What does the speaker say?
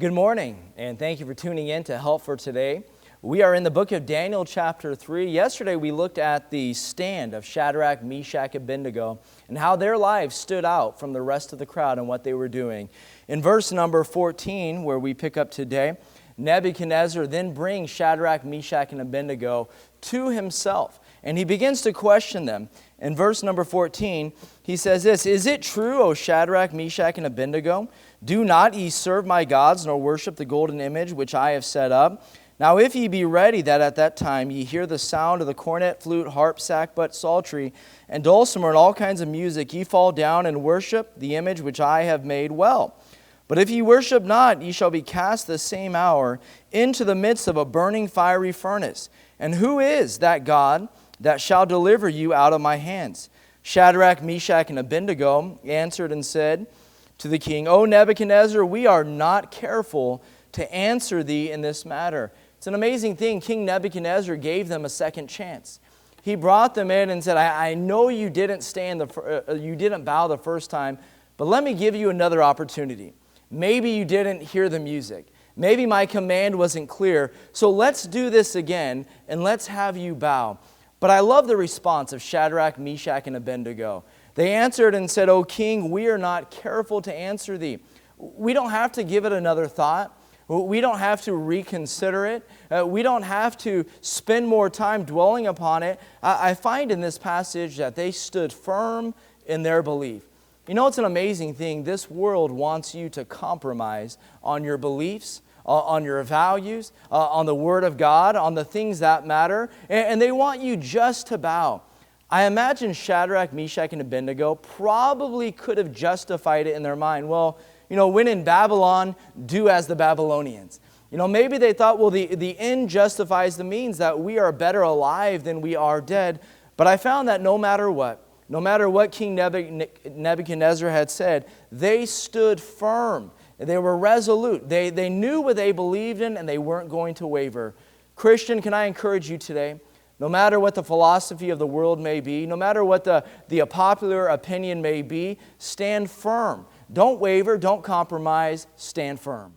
Good morning, and thank you for tuning in to Help for Today. We are in the book of Daniel, chapter 3. Yesterday, we looked at the stand of Shadrach, Meshach, and Abednego and how their lives stood out from the rest of the crowd and what they were doing. In verse number 14, where we pick up today, Nebuchadnezzar then brings Shadrach, Meshach, and Abednego to himself, and he begins to question them. In verse number 14, he says this, "Is it true, O Shadrach, Meshach, and Abednego? Do not ye serve my gods, nor worship the golden image which I have set up? Now if ye be ready, that at that time ye hear the sound of the cornet, flute, harp, sackbut, psaltery, and dulcimer, and all kinds of music, ye fall down and worship the image which I have made well. But if ye worship not, ye shall be cast the same hour into the midst of a burning fiery furnace. And who is that God that shall deliver you out of my hands?" Shadrach, Meshach, and Abednego answered and said to the king, "O Nebuchadnezzar, we are not careful to answer thee in this matter." It's an amazing thing. King Nebuchadnezzar gave them a second chance. He brought them in and said, I know you didn't you didn't bow the first time, but let me give you another opportunity. Maybe you didn't hear the music. Maybe my command wasn't clear. So let's do this again, and let's have you bow. But I love the response of Shadrach, Meshach, and Abednego. They answered and said, "O king, we are not careful to answer thee." We don't have to give it another thought. We don't have to reconsider it. We don't have to spend more time dwelling upon it. I find in this passage that they stood firm in their belief. You know, it's an amazing thing. This world wants you to compromise on your beliefs, on your values, on the Word of God, on the things that matter, and they want you just to bow. I imagine Shadrach, Meshach, and Abednego probably could have justified it in their mind. Well, when in Babylon, do as the Babylonians. Maybe they thought, well, the end justifies the means, that we are better alive than we are dead. But I found that no matter what King Nebuchadnezzar had said, they stood firm. They were resolute. They knew what they believed in, and they weren't going to waver. Christian, can I encourage you today? No matter what the philosophy of the world may be, no matter what the popular opinion may be, stand firm. Don't waver, don't compromise, stand firm.